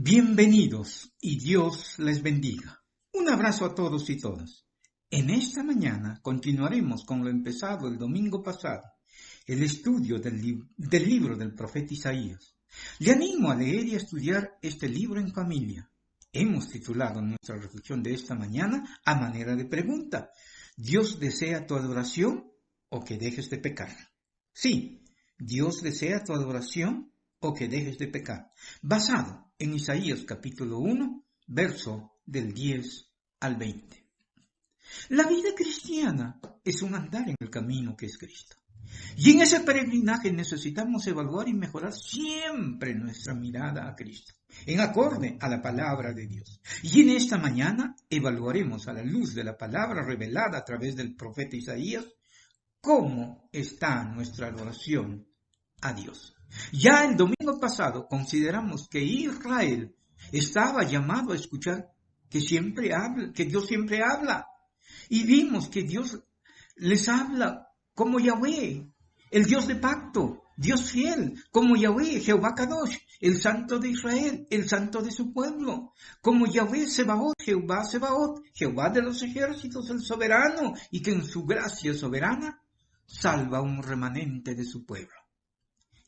Bienvenidos y Dios les bendiga. Un abrazo a todos y todas. En esta mañana continuaremos con lo empezado el domingo pasado, el estudio del libro del profeta Isaías. Le animo a leer y a estudiar este libro en familia. Hemos titulado nuestra reflexión de esta mañana a manera de pregunta: ¿Dios desea tu adoración o que dejes de pecar? Sí, Dios desea tu adoración o que dejes de pecar, basado en Isaías capítulo 1, verso del 10 al 20. La vida cristiana es un andar en el camino que es Cristo. Y en ese peregrinaje necesitamos evaluar y mejorar siempre nuestra mirada a Cristo, en acorde a la palabra de Dios. Y en esta mañana evaluaremos a la luz de la palabra revelada a través del profeta Isaías cómo está nuestra adoración a Dios. Ya el domingo pasado consideramos que Israel estaba llamado a escuchar que Dios siempre habla. Y vimos que Dios les habla como Yahweh, el Dios de pacto, Dios fiel, como Yahweh, Jehová Kadosh, el santo de Israel, el santo de su pueblo, como Yahweh Sebaot, Jehová de los ejércitos, el soberano, y que en su gracia soberana salva un remanente de su pueblo.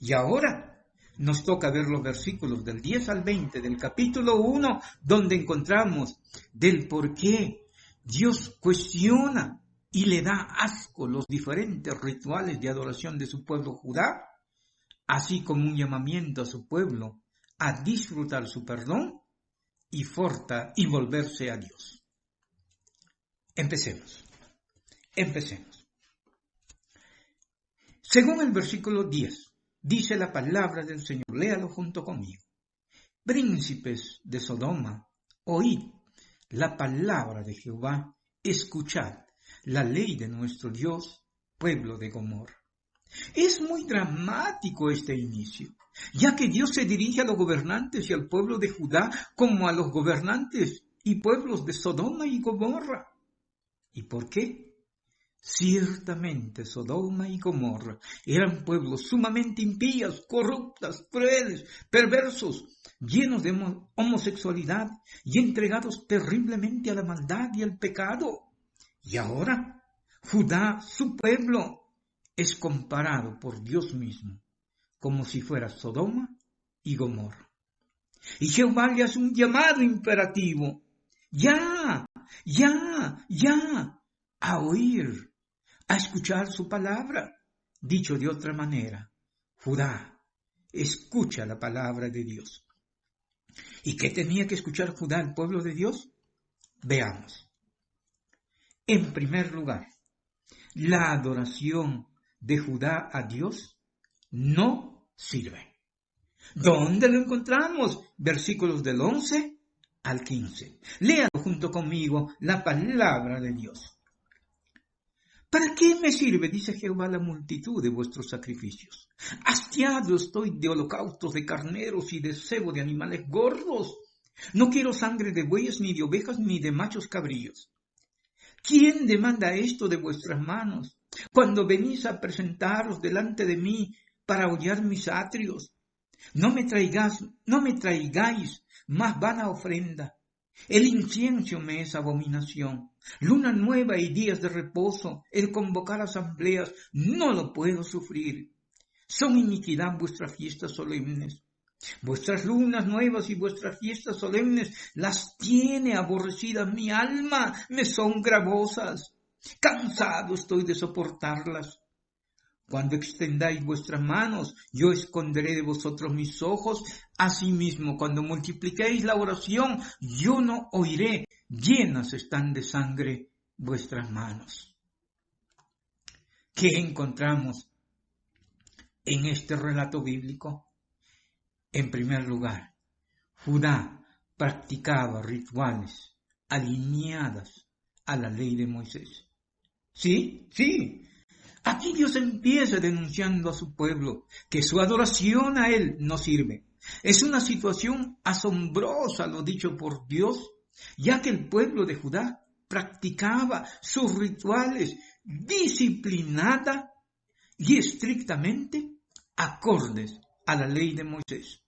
Y ahora nos toca ver los versículos del 10 al 20 del capítulo 1, donde encontramos del por qué Dios cuestiona y le da asco los diferentes rituales de adoración de su pueblo Judá, así como un llamamiento a su pueblo a disfrutar su perdón y volverse a Dios. Empecemos. Según el versículo 10, dice la palabra del Señor, léalo junto conmigo. Príncipes de Sodoma, oíd la palabra de Jehová, escuchad la ley de nuestro Dios, pueblo de Gomorra. Es muy dramático este inicio, ya que Dios se dirige a los gobernantes y al pueblo de Judá como a los gobernantes y pueblos de Sodoma y Gomorra. ¿Y por qué? Ciertamente Sodoma y Gomorra eran pueblos sumamente impíos, corruptos, crueles, perversos, llenos de homosexualidad y entregados terriblemente a la maldad y al pecado. Y ahora Judá, su pueblo, es comparado por Dios mismo como si fuera Sodoma y Gomorra. Y Jehová le hace un llamado imperativo: ya, a oír, a escuchar su palabra. Dicho de otra manera, Judá, escucha la palabra de Dios. ¿Y qué tenía que escuchar Judá, el pueblo de Dios? Veamos. En primer lugar, la adoración de Judá a Dios no sirve. ¿Dónde lo encontramos? Versículos del 11 al 15. Léalo junto conmigo, la palabra de Dios. ¿Para qué me sirve, dice Jehová, la multitud de vuestros sacrificios? Hastiado estoy de holocaustos de carneros y de cebo de animales gordos. No quiero sangre de bueyes, ni de ovejas, ni de machos cabríos. ¿Quién demanda esto de vuestras manos, cuando venís a presentaros delante de mí para hollar mis atrios? No me traigáis más vana ofrenda. El incienso me es abominación. Luna nueva y días de reposo, el convocar asambleas, no lo puedo sufrir. Son iniquidad vuestras fiestas solemnes. Vuestras lunas nuevas y vuestras fiestas solemnes las tiene aborrecidas mi alma, me son gravosas. Cansado estoy de soportarlas. Cuando extendáis vuestras manos, yo esconderé de vosotros mis ojos. Asimismo, cuando multipliquéis la oración, yo no oiré. Llenas están de sangre vuestras manos. ¿Qué encontramos en este relato bíblico? En primer lugar, Judá practicaba rituales alineadas a la ley de Moisés. Sí. Aquí Dios empieza denunciando a su pueblo que su adoración a Él no sirve. Es una situación asombrosa lo dicho por Dios, ya que el pueblo de Judá practicaba sus rituales disciplinada y estrictamente acordes a la ley de Moisés.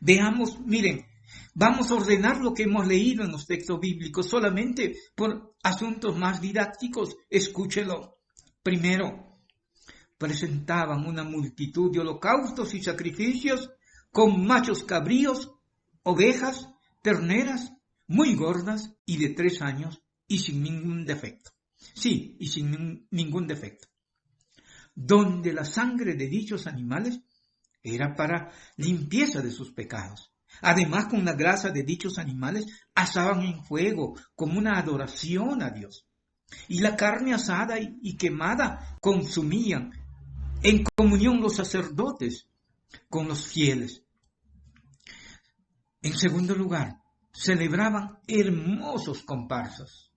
Veamos, miren, Vamos a ordenar lo que hemos leído en los textos bíblicos solamente por asuntos más didácticos. Escúchelo. Primero, presentaban una multitud de holocaustos y sacrificios con machos cabríos, ovejas, terneras, muy gordas y de 3 años y sin ningún defecto. Sí, y sin ningún defecto. Donde la sangre de dichos animales era para limpieza de sus pecados. Además, con la grasa de dichos animales asaban en fuego como una adoración a Dios. Y la carne asada y quemada consumían en comunión los sacerdotes con los fieles. En segundo lugar, celebraban hermosos comparsas,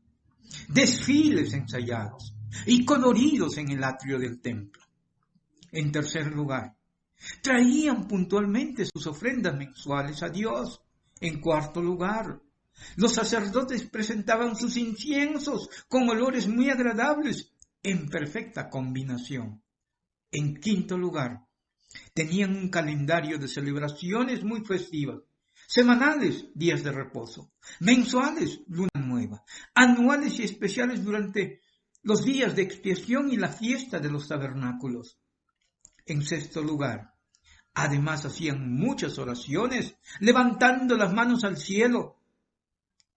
desfiles ensayados y coloridos en el atrio del templo. En tercer lugar, traían puntualmente sus ofrendas mensuales a Dios. En cuarto lugar, los sacerdotes presentaban sus inciensos con olores muy agradables en perfecta combinación. En quinto lugar, tenían un calendario de celebraciones muy festivas, semanales, días de reposo, mensuales, luna nueva, anuales y especiales durante los días de expiación y la fiesta de los tabernáculos. En sexto lugar, además hacían muchas oraciones, levantando las manos al cielo.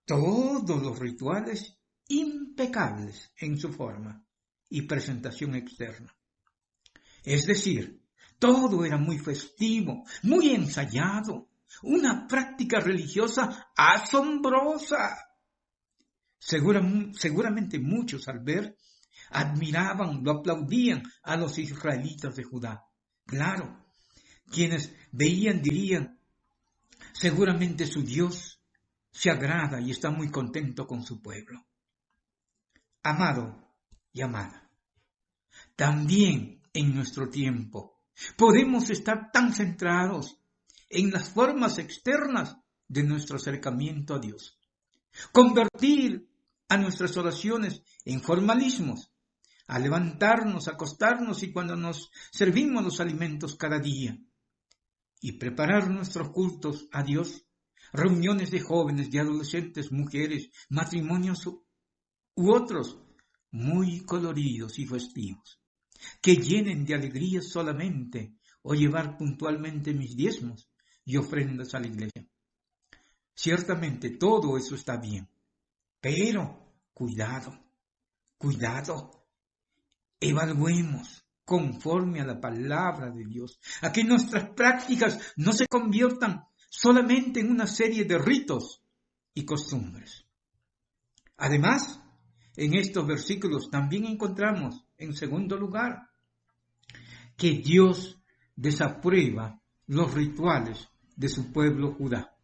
Todos los rituales impecables en su forma y presentación externa. Es decir, todo era muy festivo, muy ensayado, una práctica religiosa asombrosa. Seguramente muchos al ver admiraban, lo aplaudían a los israelitas de Judá. Claro, quienes veían dirían, seguramente su Dios se agrada y está muy contento con su pueblo. Amado y amada, también en nuestro tiempo podemos estar tan centrados en las formas externas de nuestro acercamiento a Dios, convertir a nuestras oraciones en formalismos, a levantarnos, acostarnos y cuando nos servimos los alimentos cada día, y preparar nuestros cultos a Dios, reuniones de jóvenes, de adolescentes, mujeres, matrimonios u otros muy coloridos y festivos, que llenen de alegría solamente o llevar puntualmente mis diezmos y ofrendas a la iglesia. Ciertamente todo eso está bien, pero cuidado, evaluemos conforme a la palabra de Dios, a que nuestras prácticas no se conviertan solamente en una serie de ritos y costumbres. Además, en estos versículos también encontramos, en segundo lugar, que Dios desaprueba los rituales de su pueblo Judá.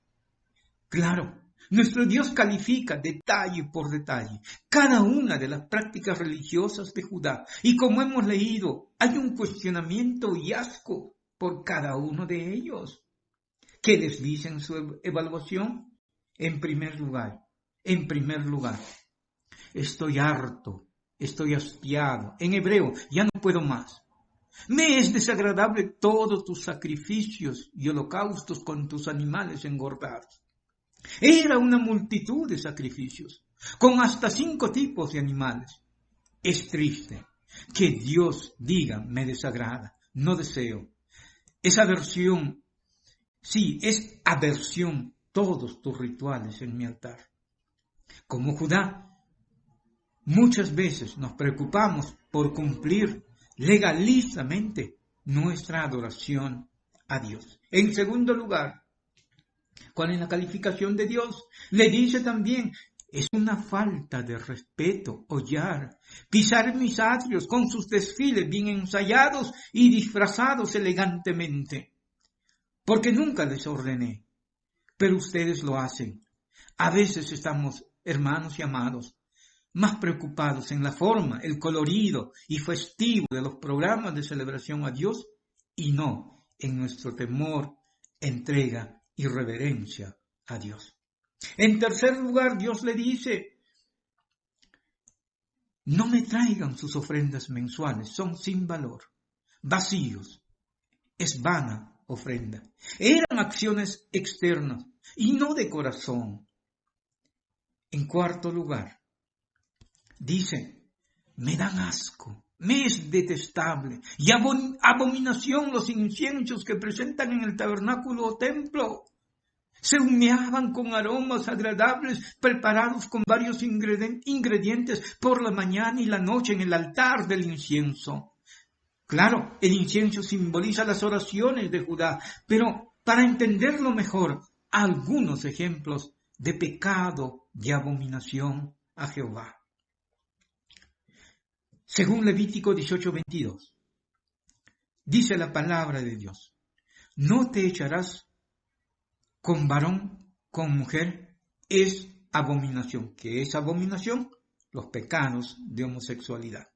Claro, nuestro Dios califica detalle por detalle cada una de las prácticas religiosas de Judá. Y como hemos leído, hay un cuestionamiento y asco por cada uno de ellos. ¿Qué les dice en su evaluación? En primer lugar, estoy harto, estoy hastiado. En hebreo, ya no puedo más. Me es desagradable todos tus sacrificios y holocaustos con tus animales engordados. Era una multitud de sacrificios, con hasta 5 tipos de animales. Es triste que Dios diga, me desagrada, no deseo. Es aversión todos tus rituales en mi altar. Como Judá, muchas veces nos preocupamos por cumplir legalistamente nuestra adoración a Dios. En segundo lugar, ¿cuál es la calificación de Dios? Le dice también, es una falta de respeto hollar, pisar mis atrios con sus desfiles bien ensayados y disfrazados elegantemente. Porque nunca les ordené, pero ustedes lo hacen. A veces estamos, hermanos y amados, más preocupados en la forma, el colorido y festivo de los programas de celebración a Dios y no en nuestro temor, entrega y reverencia a Dios. En tercer lugar, Dios le dice, no me traigan sus ofrendas mensuales, son sin valor, vacíos, es vana ofrenda. Eran acciones externas, y no de corazón. En cuarto lugar, dice, me dan asco, me es detestable y abominación los inciensos que presentan en el tabernáculo o templo. Se humeaban con aromas agradables preparados con varios ingredientes por la mañana y la noche en el altar del incienso. Claro, el incienso simboliza las oraciones de Judá, pero para entenderlo mejor, algunos ejemplos de pecado y abominación a Jehová. Según Levítico 18:22, dice la palabra de Dios, no te echarás con varón, con mujer, es abominación. ¿Qué es abominación? Los pecados de homosexualidad.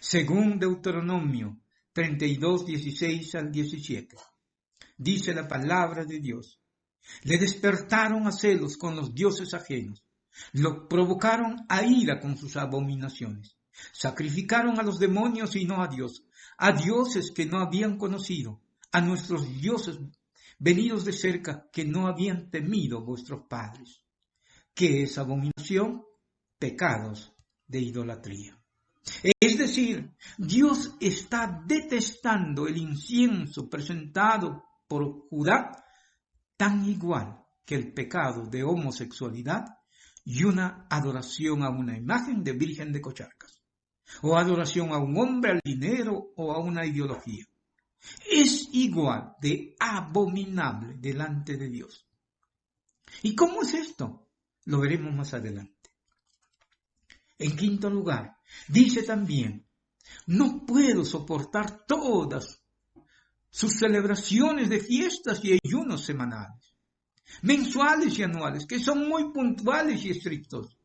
Según Deuteronomio 32:16 al 17, dice la palabra de Dios, le despertaron a celos con los dioses ajenos, lo provocaron a ira con sus abominaciones, sacrificaron a los demonios y no a Dios, a dioses que no habían conocido, a nuestros dioses venidos de cerca que no habían temido vuestros padres. ¿Qué es abominación? Pecados de idolatría. Es decir, Dios está detestando el incienso presentado por Judá, tan igual que el pecado de homosexualidad y una adoración a una imagen de Virgen de Cocharcas, o adoración a un hombre, al dinero o a una ideología. Es igual de abominable delante de Dios. ¿Y cómo es esto? Lo veremos más adelante. En quinto lugar, dice también, no puedo soportar todas sus celebraciones de fiestas y ayunos semanales, mensuales y anuales, que son muy puntuales y estrictos.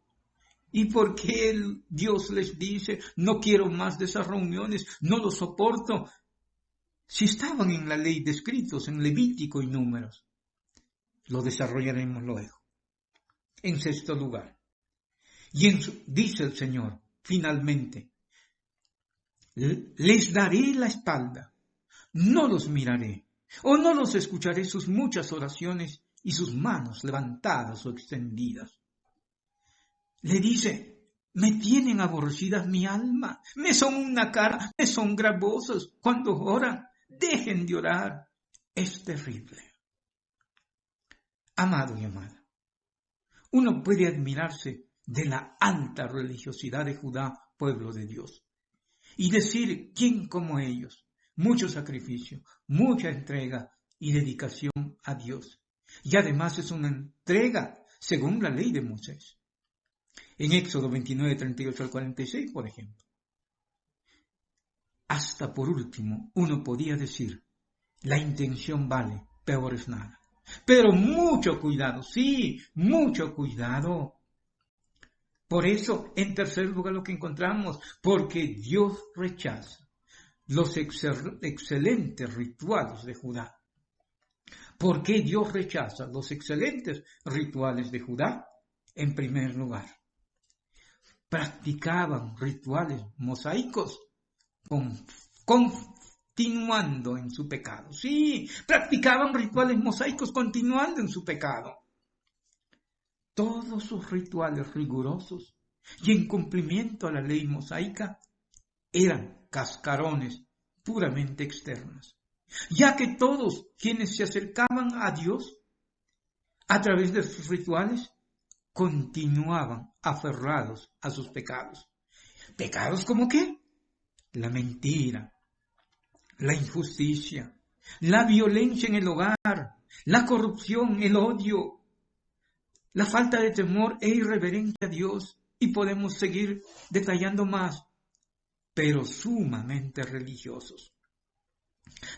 ¿Y por qué Dios les dice, no quiero más de esas reuniones, no lo soporto? Si estaban en la ley descritos en Levítico y Números. Lo desarrollaremos luego. En sexto lugar, dice el Señor, finalmente, les daré la espalda, no los miraré, o no los escucharé sus muchas oraciones y sus manos levantadas o extendidas. Le dice, me tienen aborrecidas mi alma, me son una cara, me son gravosos cuando oran, dejen de orar. Es terrible. Amado y amada, uno puede admirarse de la alta religiosidad de Judá, pueblo de Dios, y decir, ¿quién como ellos? Mucho sacrificio, mucha entrega y dedicación a Dios. Y además es una entrega según la ley de Moisés. En Éxodo 29, 38 al 46, por ejemplo. Hasta por último, uno podía decir, la intención vale, peor es nada. Pero mucho cuidado, sí, mucho cuidado. Por eso, en tercer lugar, lo que encontramos, porque Dios rechaza los excelentes rituales de Judá. ¿Por qué Dios rechaza los excelentes rituales de Judá? En primer lugar, practicaban rituales mosaicos continuando en su pecado. Sí, practicaban rituales mosaicos continuando en su pecado. Todos sus rituales rigurosos y en cumplimiento a la ley mosaica eran cascarones puramente externos, ya que todos quienes se acercaban a Dios a través de sus rituales continuaban aferrados a sus pecados. ¿Pecados como qué? La mentira, la injusticia, la violencia en el hogar, la corrupción, el odio, la falta de temor e irreverencia a Dios, y podemos seguir detallando más, pero sumamente religiosos.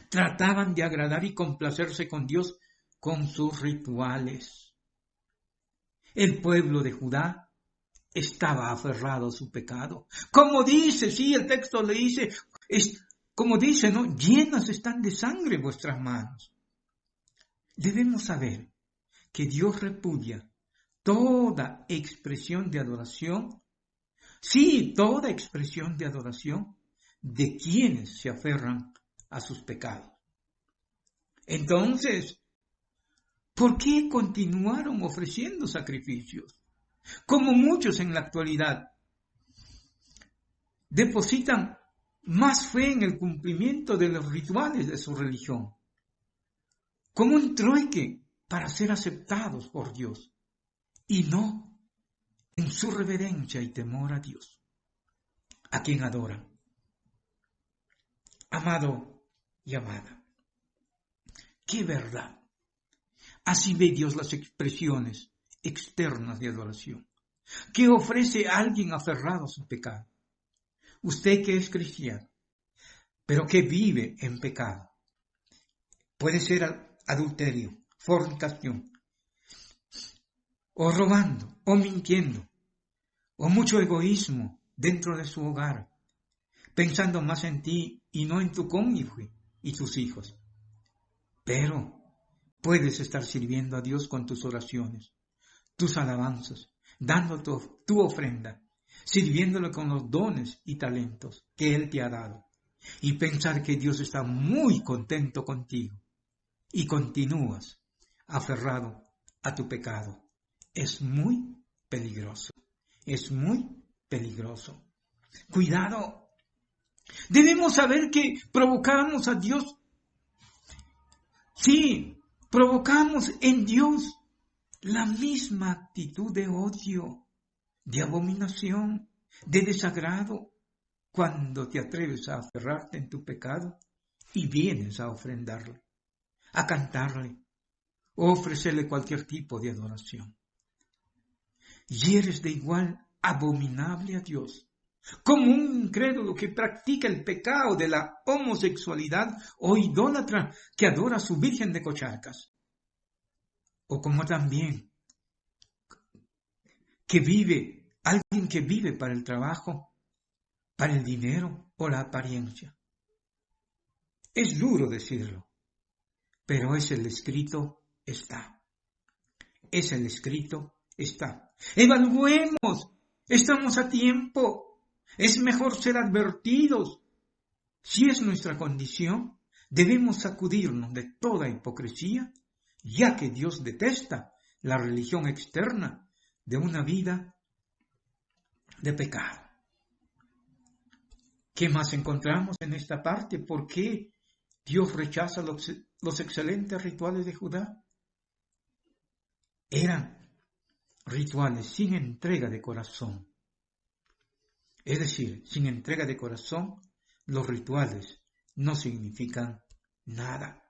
Trataban de agradar y complacerse con Dios con sus rituales. El pueblo de Judá estaba aferrado a su pecado. Como dice, sí, el texto le dice, como dice, ¿no? Llenas están de sangre vuestras manos. Debemos saber que Dios repudia toda expresión de adoración, sí, toda expresión de adoración de quienes se aferran a sus pecados. Entonces, ¿Por qué continuaron ofreciendo sacrificios? Como muchos en la actualidad depositan más fe en el cumplimiento de los rituales de su religión, como un trueque para ser aceptados por Dios, y no en su reverencia y temor a Dios, a quien adoran. Amado y amada, qué verdad. Así ve Dios las expresiones externas de adoración que ofrece a alguien aferrado a su pecado. Usted que es cristiano, pero que vive en pecado. Puede ser adulterio, fornicación, o robando, o mintiendo, o mucho egoísmo dentro de su hogar, pensando más en ti y no en tu cónyuge y tus hijos. Pero puedes estar sirviendo a Dios con tus oraciones, tus alabanzas, dando tu ofrenda, sirviéndole con los dones y talentos que Él te ha dado, y pensar que Dios está muy contento contigo, y continúas aferrado a tu pecado. Es muy peligroso, es muy peligroso. Cuidado, debemos saber que provocamos a Dios. Sí, provocamos en Dios la misma actitud de odio, de abominación, de desagrado, cuando te atreves a aferrarte en tu pecado y vienes a ofrendarle, a cantarle o ofrecerle cualquier tipo de adoración. Y eres de igual abominable a Dios, como un incrédulo que practica el pecado de la homosexualidad o idólatra que adora a su Virgen de Cocharcas. O como también alguien que vive para el trabajo, para el dinero o la apariencia. Es duro decirlo, pero es el escrito está. Es el escrito está. Evaluemos, estamos a tiempo. Es mejor ser advertidos. Si es nuestra condición, debemos sacudirnos de toda hipocresía, ya que Dios detesta la religión externa de una vida de pecado. ¿Qué más encontramos en esta parte? ¿Por qué Dios rechaza los excelentes rituales de Judá? Eran rituales sin entrega de corazón. Es decir, sin entrega de corazón, los rituales no significan nada.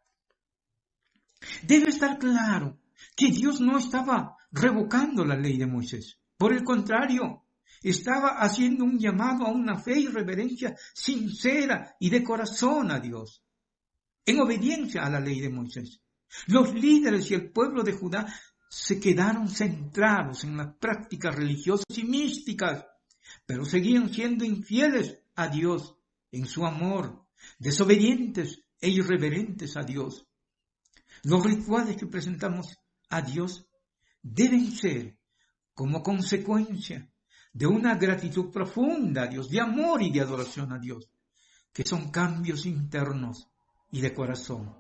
Debe estar claro que Dios no estaba revocando la ley de Moisés. Por el contrario, estaba haciendo un llamado a una fe y reverencia sincera y de corazón a Dios, en obediencia a la ley de Moisés. Los líderes y el pueblo de Judá se quedaron centrados en las prácticas religiosas y místicas, pero seguían siendo infieles a Dios en su amor, desobedientes e irreverentes a Dios. Los rituales que presentamos a Dios deben ser como consecuencia de una gratitud profunda a Dios, de amor y de adoración a Dios, que son cambios internos y de corazón.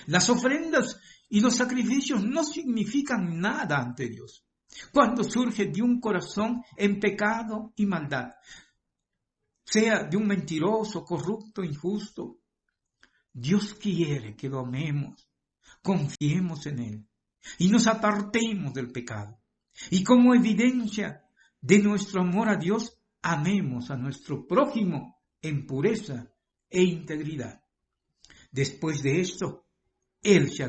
Las ofrendas y los sacrificios no significan nada ante Dios cuando surge de un corazón en pecado y maldad, sea de un mentiroso, corrupto, injusto. Dios quiere que lo amemos, confiemos en Él y nos apartemos del pecado. Y como evidencia de nuestro amor a Dios, amemos a nuestro prójimo en pureza e integridad. Después de esto, Él se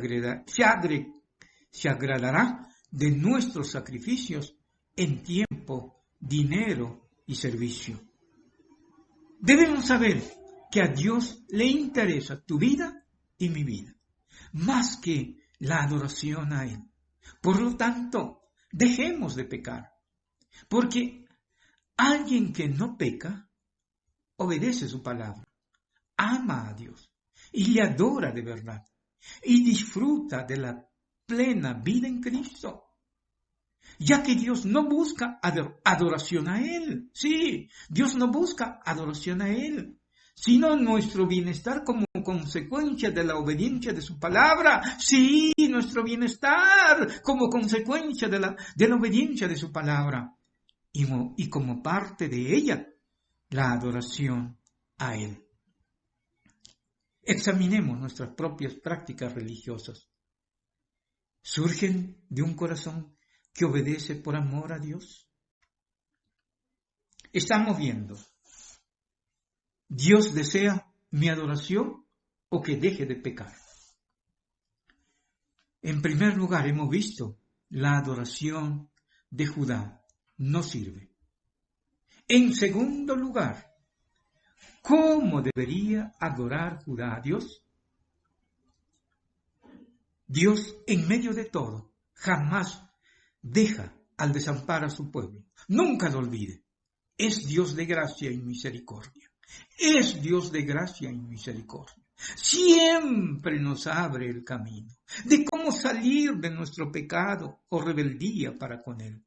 agradará de nuestros sacrificios en tiempo, dinero y servicio. Debemos saber que a Dios le interesa tu vida y mi vida, más que la adoración a Él. Por lo tanto, dejemos de pecar, porque alguien que no peca, obedece su palabra, ama a Dios y le adora de verdad y disfruta de la plena vida en Cristo, ya que Dios no busca adoración a Él. Sí, Dios no busca adoración a Él, sino nuestro bienestar como consecuencia de la obediencia de su palabra. Sí, nuestro bienestar como consecuencia de la obediencia de su palabra. Y como parte de ella, la adoración a Él. Examinemos nuestras propias prácticas religiosas. ¿Surgen de un corazón que obedece por amor a Dios? Estamos viendo, ¿Dios desea mi adoración o que deje de pecar? En primer lugar, hemos visto, la adoración de Judá no sirve. En segundo lugar, ¿cómo debería adorar Judá a Dios? Dios, en medio de todo, jamás deja al desamparo a su pueblo. Nunca lo olvide. Es Dios de gracia y misericordia. Es Dios de gracia y misericordia. Siempre nos abre el camino de cómo salir de nuestro pecado o rebeldía para con Él.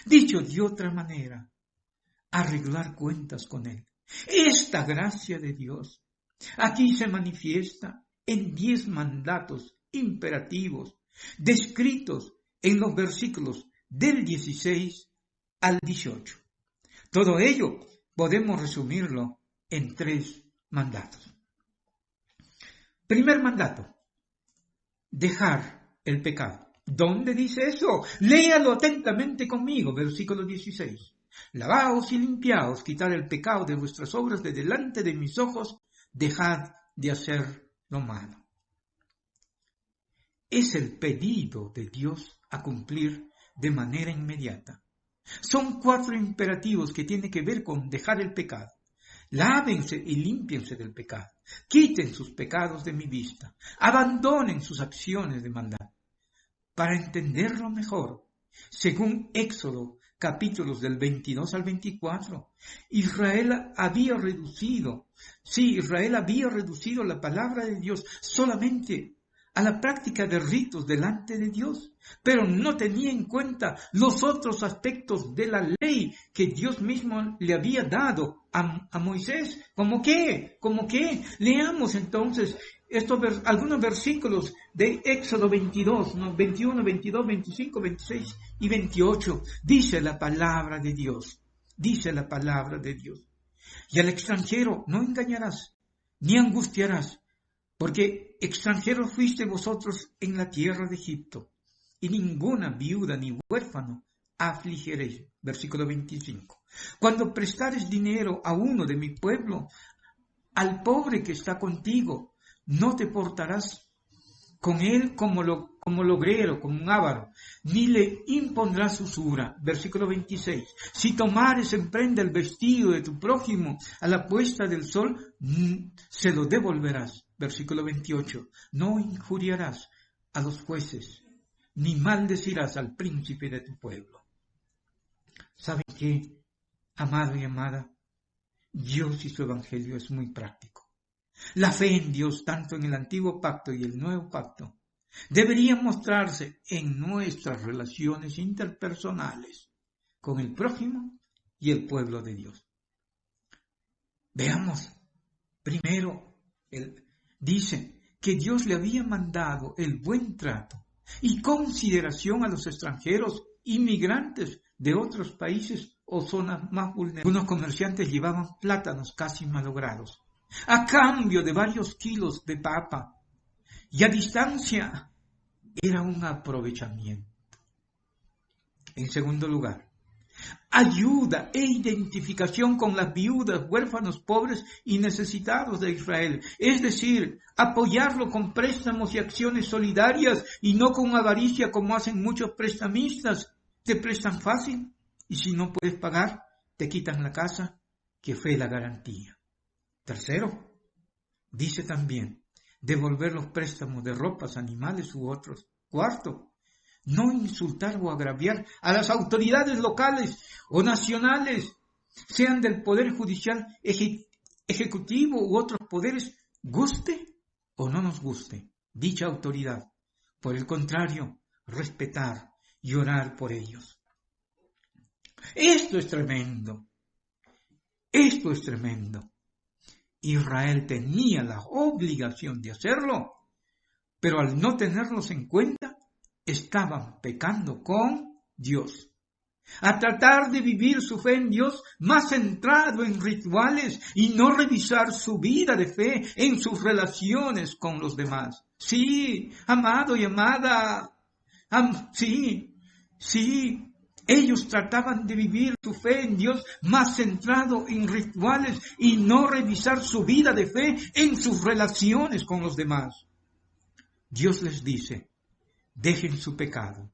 Dicho de otra manera, arreglar cuentas con Él. Esta gracia de Dios aquí se manifiesta en 10 mandatos imperativos descritos en los versículos del 16 al 18. Todo ello podemos resumirlo en 3 mandatos. Primer mandato, dejar el pecado. ¿Dónde dice eso? Léalo atentamente conmigo, versículo 16. Lavaos y limpiaos, quitad el pecado de vuestras obras de delante de mis ojos, dejad de hacer lo malo. Es el pedido de Dios a cumplir de manera inmediata. Son 4 imperativos que tienen que ver con dejar el pecado. Lávense y límpiense del pecado. Quiten sus pecados de mi vista. Abandonen sus acciones de maldad. Para entenderlo mejor, según Éxodo, capítulos del 22 al 24, Israel había reducido la palabra de Dios solamente a la práctica de ritos delante de Dios, pero no tenía en cuenta los otros aspectos de la ley que Dios mismo le había dado a Moisés. ¿Cómo qué? Leamos entonces algunos versículos de Éxodo 22, 21, 22, 25, 26 y 28. Dice la palabra de Dios. Y al extranjero no engañarás, ni angustiarás, porque extranjeros fuiste vosotros en la tierra de Egipto, y ninguna viuda ni huérfano afligiréis. Versículo 25. Cuando prestares dinero a uno de mi pueblo, al pobre que está contigo, no te portarás con él como logrero, como un avaro, ni le impondrás usura. Versículo 26. Si tomares en prenda el vestido de tu prójimo a la puesta del sol, se lo devolverás. Versículo 28. No injuriarás a los jueces, ni maldecirás al príncipe de tu pueblo. ¿Saben qué, amado y amada? Dios y su evangelio es muy práctico. La fe en Dios, tanto en el antiguo pacto y el nuevo pacto, debería mostrarse en nuestras relaciones interpersonales con el prójimo y el pueblo de Dios. Veamos, primero, dice que Dios le había mandado el buen trato y consideración a los extranjeros inmigrantes de otros países o zonas más vulnerables. Algunos comerciantes llevaban plátanos casi malogrados a cambio de varios kilos de papa, y a distancia era un aprovechamiento. En segundo lugar, ayuda e identificación con las viudas, huérfanos, pobres y necesitados de Israel. Es decir, apoyarlo con préstamos y acciones solidarias y no con avaricia como hacen muchos prestamistas. Te prestan fácil y si no puedes pagar, te quitan la casa, que fue la garantía. Tercero, dice también, devolver los préstamos de ropas, animales u otros. Cuarto, no insultar o agraviar a las autoridades locales o nacionales, sean del Poder Judicial, Ejecutivo u otros poderes, guste o no nos guste dicha autoridad. Por el contrario, respetar y orar por ellos. Esto es tremendo. Israel tenía la obligación de hacerlo, pero al no tenerlos en cuenta, estaban pecando con Dios. A tratar de vivir su fe en Dios más centrado en rituales y no revisar su vida de fe en sus relaciones con los demás. Sí, amado y amada, sí, ellos trataban de vivir su fe en Dios más centrado en rituales y no revisar su vida de fe en sus relaciones con los demás. Dios les dice, dejen su pecado.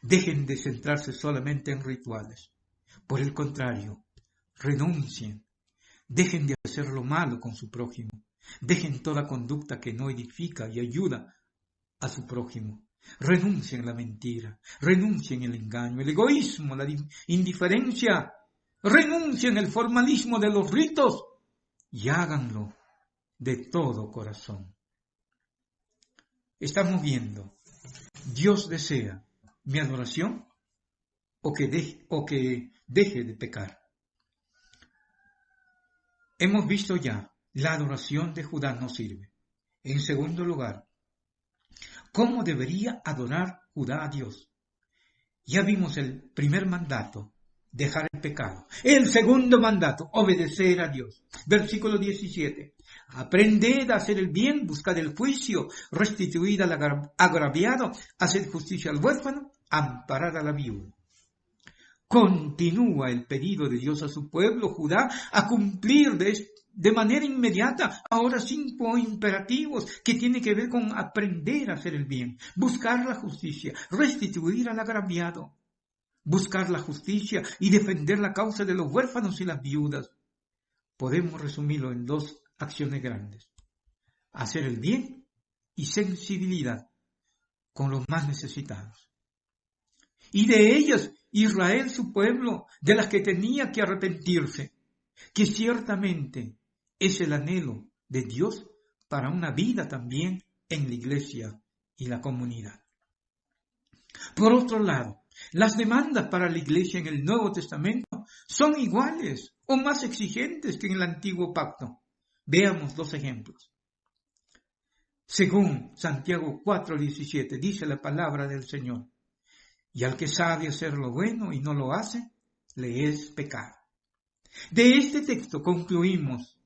Dejen de centrarse solamente en rituales. Por el contrario, renuncien. Dejen de hacer lo malo con su prójimo. Dejen toda conducta que no edifica y ayuda a su prójimo. Renuncien a la mentira. Renuncien al engaño, el egoísmo, la indiferencia. Renuncien al formalismo de los ritos y háganlo de todo corazón. Estamos viendo, Dios desea mi adoración o que deje de pecar. Hemos visto ya, la adoración de Judá no sirve. En segundo lugar, ¿cómo debería adorar Judá a Dios? Ya vimos el primer mandato, dejar el pecado. El segundo mandato, obedecer a Dios. Versículo 17. Aprended a hacer el bien, buscad el juicio, restituid al agraviado, haced justicia al huérfano, amparad a la viuda. Continúa el pedido de Dios a su pueblo, Judá, a cumplir de manera inmediata ahora 5 imperativos que tienen que ver con aprender a hacer el bien, buscar la justicia, restituir al agraviado, buscar la justicia y defender la causa de los huérfanos y las viudas. Podemos resumirlo en 2 acciones grandes: hacer el bien y sensibilidad con los más necesitados. Y de ellas, Israel, su pueblo, de las que tenía que arrepentirse, que ciertamente es el anhelo de Dios para una vida también en la iglesia y la comunidad. Por otro lado, las demandas para la iglesia en el Nuevo Testamento son iguales o más exigentes que en el Antiguo Pacto. Veamos 2 ejemplos. Según Santiago 4:17, dice la palabra del Señor: y al que sabe hacer lo bueno y no lo hace, le es pecado. De este texto concluimos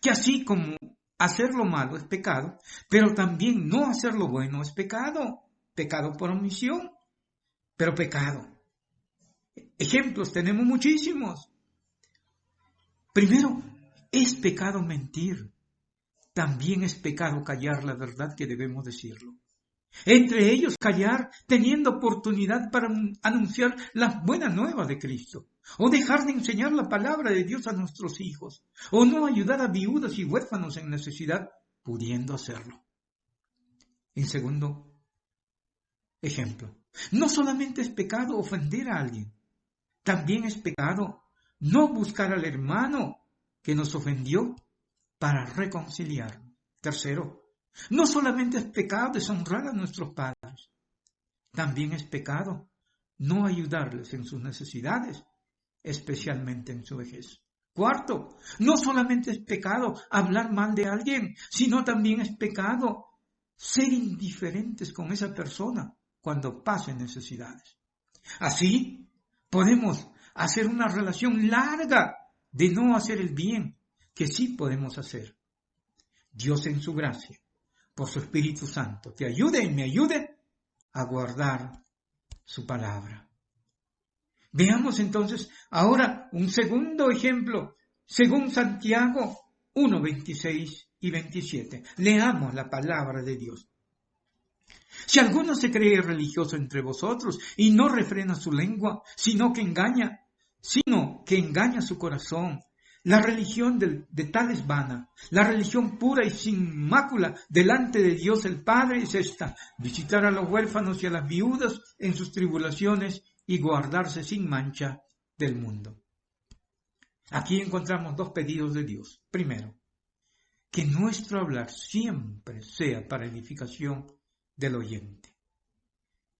que así como hacer lo malo es pecado, pero también no hacer lo bueno es pecado. Pecado por omisión, pero pecado. Ejemplos tenemos muchísimos. Primero, es pecado mentir. También es pecado callar la verdad que debemos decirlo. Entre ellos, callar teniendo oportunidad para anunciar las buenas nuevas de Cristo, o dejar de enseñar la palabra de Dios a nuestros hijos, o no ayudar a viudas y huérfanos en necesidad, pudiendo hacerlo. En segundo ejemplo, no solamente es pecado ofender a alguien, también es pecado no buscar al hermano que nos ofendió para reconciliarnos. Tercero, no solamente es pecado deshonrar a nuestros padres, también es pecado no ayudarles en sus necesidades, especialmente en su vejez. Cuarto, no solamente es pecado hablar mal de alguien, sino también es pecado ser indiferentes con esa persona cuando pase necesidades. Así podemos hacer una relación larga de no hacer el bien, que sí podemos hacer. Dios en su gracia, por su Espíritu Santo, te ayude y me ayude a guardar su palabra. Veamos entonces ahora un segundo ejemplo, según Santiago 1:26 y 27. Leamos la palabra de Dios. Si alguno se cree religioso entre vosotros y no refrena su lengua, sino que engaña su corazón, la religión de tal es vana. La religión pura y sin mácula delante de Dios el Padre es esta: visitar a los huérfanos y a las viudas en sus tribulaciones y guardarse sin mancha del mundo. Aquí encontramos 2 pedidos de Dios. Primero, que nuestro hablar siempre sea para edificación del oyente.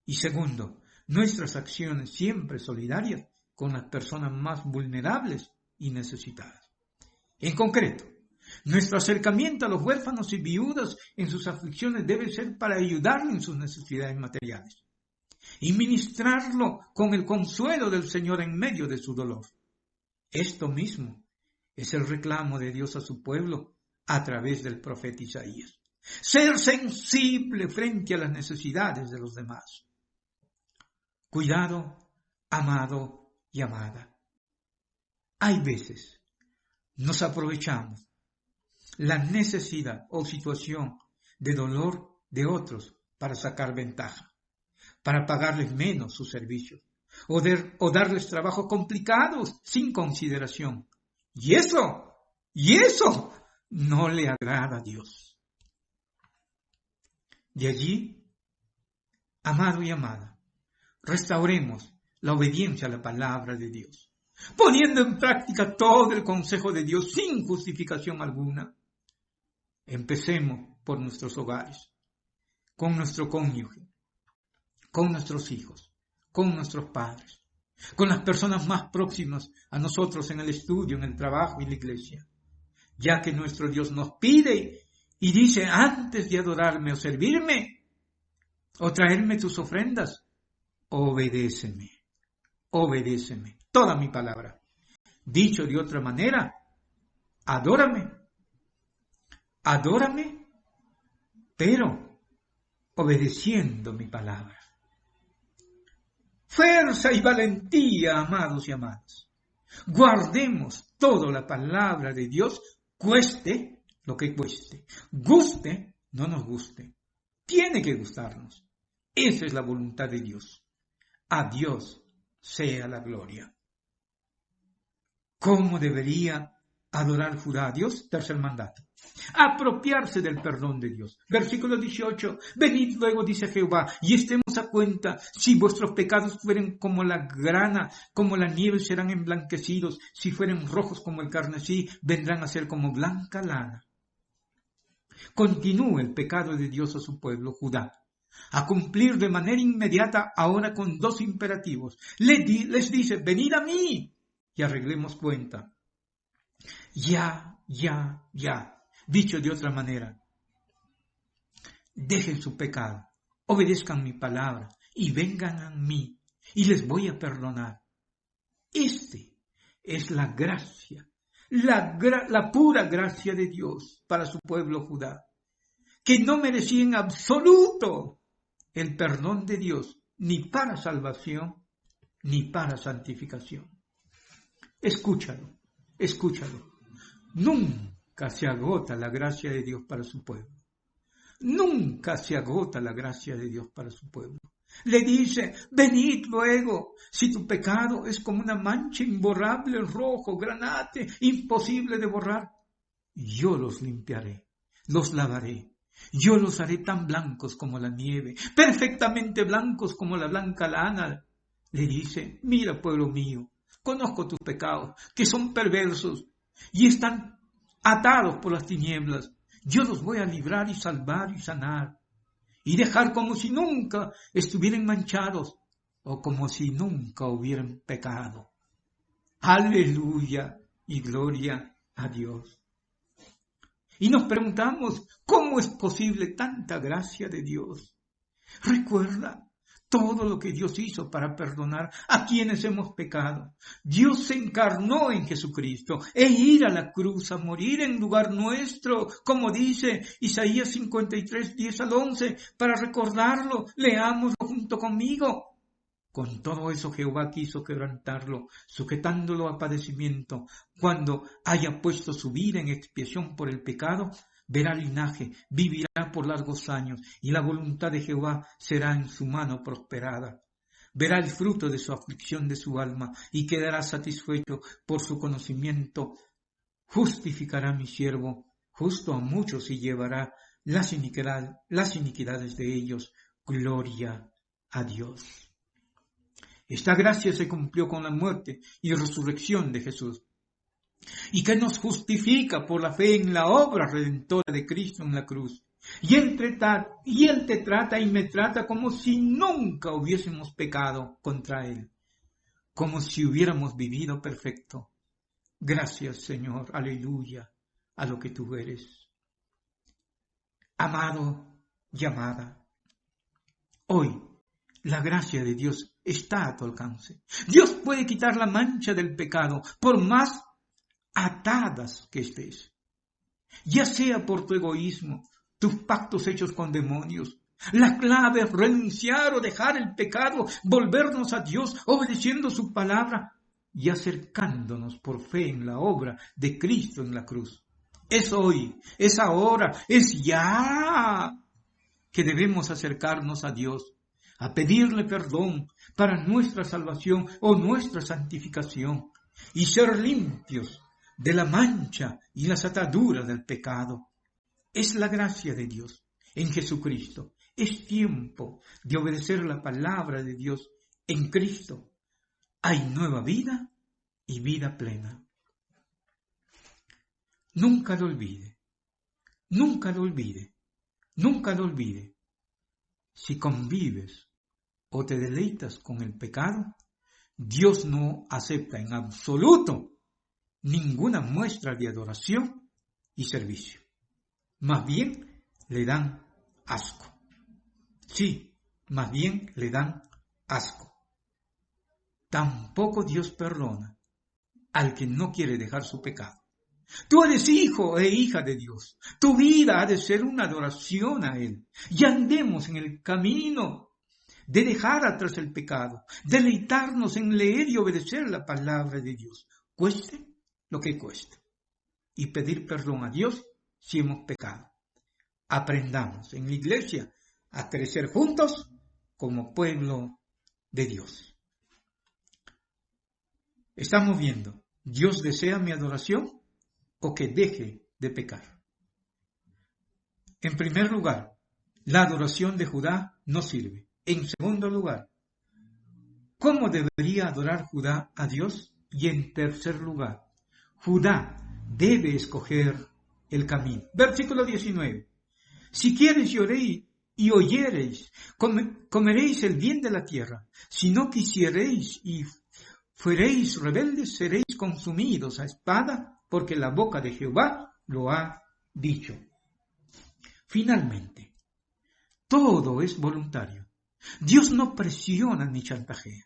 Y segundo, nuestras acciones siempre solidarias con las personas más vulnerables y necesitadas. En concreto, Nuestro acercamiento a los huérfanos y viudas en sus aflicciones debe ser para ayudarle en sus necesidades materiales y ministrarlo con el consuelo del Señor en medio de su dolor. Esto mismo es el reclamo de Dios a su pueblo a través del profeta Isaías. Ser sensible frente a las necesidades de los demás. Cuidado, amado y amada. Hay veces nos aprovechamos la necesidad o situación de dolor de otros para sacar ventaja, para pagarles menos sus servicios o darles trabajos complicados sin consideración. Y eso no le agrada a Dios. De allí, amado y amada, restauremos la obediencia a la palabra de Dios, poniendo en práctica todo el consejo de Dios sin justificación alguna. Empecemos por nuestros hogares, con nuestro cónyuge, con nuestros hijos, con nuestros padres, con las personas más próximas a nosotros en el estudio, en el trabajo y la iglesia, ya que nuestro Dios nos pide y dice: antes de adorarme o servirme o traerme tus ofrendas, obedéceme, toda mi palabra. Dicho de otra manera, adórame, pero obedeciendo mi palabra. Fuerza y valentía, amados y amadas. Guardemos toda la palabra de Dios, cueste lo que cueste, guste, no nos guste. Tiene que gustarnos. Esa es la voluntad de Dios. A Dios sea la gloria. ¿Cómo debería adorar Judá a Dios? Tercer mandato. Apropiarse del perdón de Dios. Versículo 18. Venid luego, dice Jehová, y estemos a cuenta. Si vuestros pecados fueren como la grana, como la nieve, serán emblanquecidos. Si fueren rojos como el carmesí, vendrán a ser como blanca lana. Continúa el pecado de Dios a su pueblo, Judá, a cumplir de manera inmediata ahora con dos imperativos. Les dice: venid a mí y arreglemos cuenta. Ya. Dicho de otra manera, dejen su pecado, obedezcan mi palabra y vengan a mí y les voy a perdonar. Es la gracia, la pura gracia de Dios para su pueblo Judá, que no merecía en absoluto el perdón de Dios, ni para salvación, ni para santificación. Escúchalo. Nunca se agota la gracia de Dios para su pueblo. Nunca se agota la gracia de Dios para su pueblo. Le dice: venid luego, si tu pecado es como una mancha imborrable, rojo, granate, imposible de borrar, yo los limpiaré, los lavaré. Yo los haré tan blancos como la nieve, perfectamente blancos como la blanca lana. Le dice: mira, pueblo mío, conozco tus pecados, que son perversos y están atados por las tinieblas. Yo los voy a librar y salvar y sanar y dejar como si nunca estuvieran manchados o como si nunca hubieran pecado. Aleluya y gloria a Dios. Y nos preguntamos: ¿cómo es posible tanta gracia de Dios? Recuerda todo lo que Dios hizo para perdonar a quienes hemos pecado. Dios se encarnó en Jesucristo e ir a la cruz a morir en lugar nuestro, como dice Isaías 53, 10 al 11. Para recordarlo, leámoslo junto conmigo. Con todo eso Jehová quiso quebrantarlo, sujetándolo a padecimiento. Cuando haya puesto su vida en expiación por el pecado, verá linaje, vivirá por largos años, y la voluntad de Jehová será en su mano prosperada. Verá el fruto de su aflicción de su alma, y quedará satisfecho por su conocimiento. Justificará mi siervo, justo a muchos, y llevará las iniquidades de ellos. Gloria a Dios. Esta gracia se cumplió con la muerte y resurrección de Jesús, y que nos justifica por la fe en la obra redentora de Cristo en la cruz. Y Él te trata y me trata como si nunca hubiésemos pecado contra Él, como si hubiéramos vivido perfecto. Gracias, Señor, aleluya, a lo que tú eres. Amado y amada, hoy la gracia de Dios está a tu alcance. Dios puede quitar la mancha del pecado, por más atadas que estés. Ya sea por tu egoísmo, tus pactos hechos con demonios. La clave es renunciar o dejar el pecado, volvernos a Dios, obedeciendo su palabra y acercándonos por fe en la obra de Cristo en la cruz. Es hoy, es ahora, es ya que debemos acercarnos a Dios, a pedirle perdón para nuestra salvación o nuestra santificación y ser limpios de la mancha y las ataduras del pecado. Es la gracia de Dios en Jesucristo. Es tiempo de obedecer la palabra de Dios en Cristo. Hay nueva vida y vida plena. Nunca lo olvide, nunca lo olvide, nunca lo olvide. Si convives o te deleitas con el pecado, Dios no acepta en absoluto ninguna muestra de adoración y servicio. Más bien le dan asco. Sí, más bien le dan asco. Tampoco Dios perdona al que no quiere dejar su pecado. Tú eres hijo e hija de Dios. Tu vida ha de ser una adoración a Él. Y andemos en el camino de dejar atrás el pecado, deleitarnos en leer y obedecer la palabra de Dios, cueste lo que cueste, y pedir perdón a Dios si hemos pecado. Aprendamos en la iglesia a crecer juntos como pueblo de Dios. Estamos viendo, ¿Dios desea mi adoración o que deje de pecar? En primer lugar, la adoración de Judá no sirve. En segundo lugar, ¿cómo debería adorar Judá a Dios? Y en tercer lugar, Judá debe escoger el camino. Versículo 19. Si quieres y oyereis, comeréis el bien de la tierra. Si no quisiereis y fuereis rebeldes, seréis consumidos a espada, porque la boca de Jehová lo ha dicho. Finalmente, todo es voluntario. Dios no presiona ni chantajea.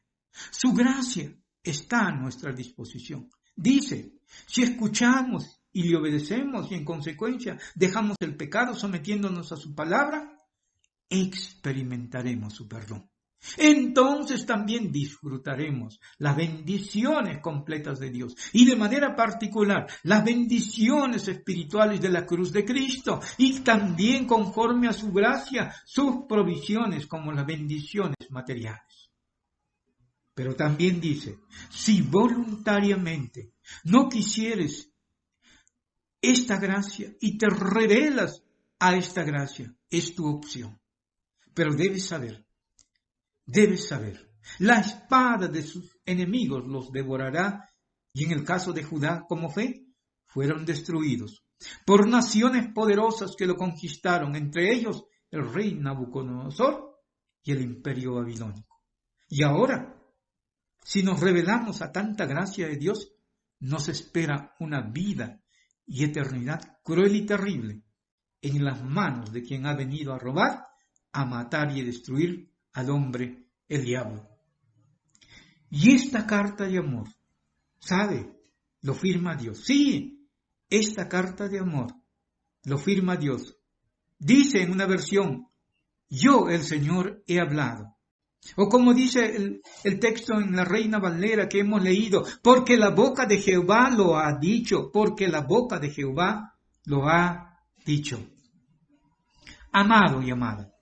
Su gracia está a nuestra disposición. Dice, si escuchamos y le obedecemos y en consecuencia dejamos el pecado sometiéndonos a su palabra, experimentaremos su perdón. Entonces también disfrutaremos las bendiciones completas de Dios y de manera particular las bendiciones espirituales de la cruz de Cristo y también conforme a su gracia sus provisiones como las bendiciones materiales. Pero también dice, si voluntariamente no quisieres esta gracia y te rebelas a esta gracia, es tu opción. Pero debes saber, la espada de sus enemigos los devorará, y en el caso de Judá, como fue, fueron destruidos por naciones poderosas que lo conquistaron, entre ellos el rey Nabucodonosor y el imperio babilónico. Y ahora, si nos rebelamos a tanta gracia de Dios, nos espera una vida y eternidad cruel y terrible en las manos de quien ha venido a robar, a matar y a destruir al hombre, el diablo. Y esta carta de amor, ¿sabe? Lo firma Dios. Sí, esta carta de amor lo firma Dios. Dice en una versión, yo el Señor he hablado. O como dice el texto en la Reina Valera que hemos leído, porque la boca de Jehová lo ha dicho, porque la boca de Jehová lo ha dicho. Amado y amada,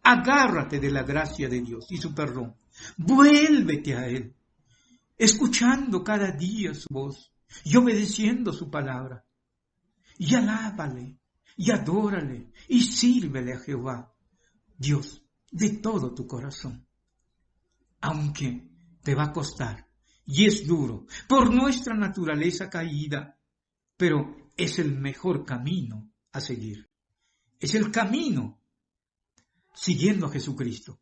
agárrate de la gracia de Dios y su perdón. Vuélvete a Él, escuchando cada día su voz y obedeciendo su palabra. Y alábale, y adórale, y sírvele a Jehová, Dios, de todo tu corazón. Aunque te va a costar, y es duro, por nuestra naturaleza caída, pero es el mejor camino a seguir. Es el camino siguiendo a Jesucristo.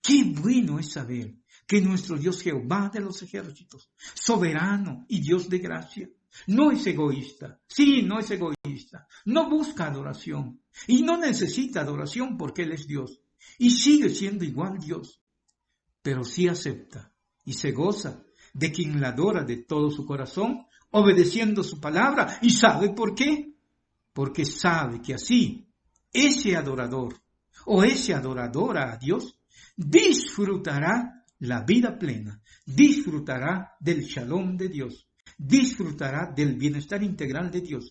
Qué bueno es saber que nuestro Dios Jehová de los ejércitos, soberano y Dios de gracia, No es egoísta. Sí, no es egoísta. No busca adoración. Y no necesita adoración porque Él es Dios. Y sigue siendo igual Dios. Pero sí acepta y se goza de quien la adora de todo su corazón, obedeciendo su palabra. ¿Y sabe por qué? Porque sabe que así ese adorador o esa adoradora a Dios disfrutará la vida plena, disfrutará del shalom de Dios, disfrutará del bienestar integral de Dios.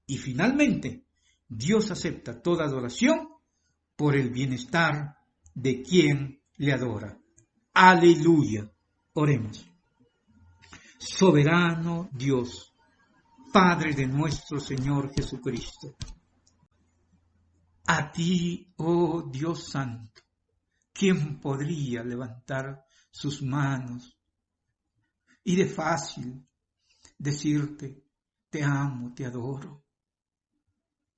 Y finalmente, Dios acepta toda adoración por el bienestar de quien le adora. Aleluya. Oremos. Soberano Dios, Padre de nuestro Señor Jesucristo, a ti, oh Dios Santo, ¿quién podría levantar sus manos y de fácil decirte, te amo, te adoro,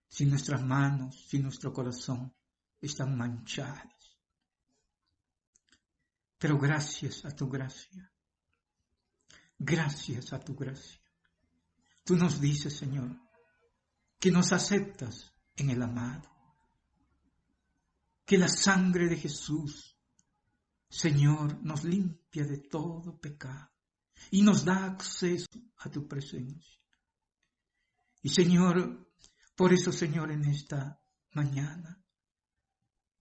si nuestras manos, si nuestro corazón están manchados? Pero gracias a tu gracia, gracias a tu gracia, tú nos dices, Señor, que nos aceptas en el amado, que la sangre de Jesús, Señor, nos limpia de todo pecado y nos da acceso a tu presencia. Y Señor, por eso, Señor, en esta mañana,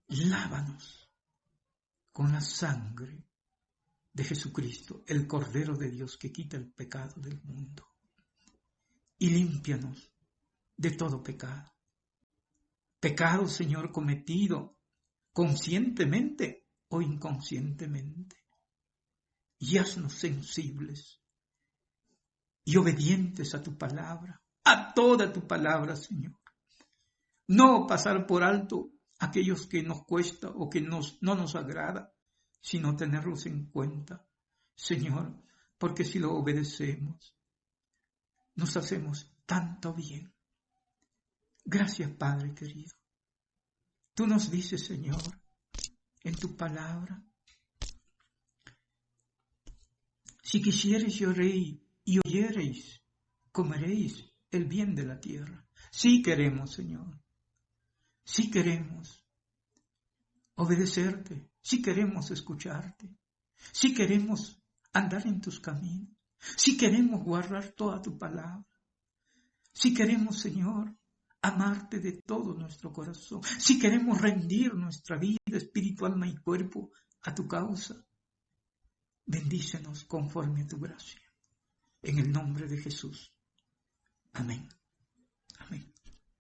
lávanos con la sangre de Jesucristo, el Cordero de Dios que quita el pecado del mundo. Y límpianos de todo pecado. Pecado, Señor, cometido conscientemente o inconscientemente. Y haznos sensibles y obedientes a tu palabra, a toda tu palabra, Señor. No pasar por alto aquellos que nos cuesta o que no nos agrada, sino tenerlos en cuenta, Señor, porque si lo obedecemos, nos hacemos tanto bien. Gracias, Padre querido. Tú nos dices, Señor, en tu palabra, si quisiereis y oyereis, comeréis el bien de la tierra. Sí queremos, Señor. Sí queremos obedecerte. Sí queremos escucharte. Sí queremos andar en tus caminos. Sí queremos guardar toda tu palabra. Sí queremos, Señor, amarte de todo nuestro corazón. Sí queremos rendir nuestra vida, espíritu, alma y cuerpo a tu causa. Bendícenos conforme a tu gracia. En el nombre de Jesús. Amén.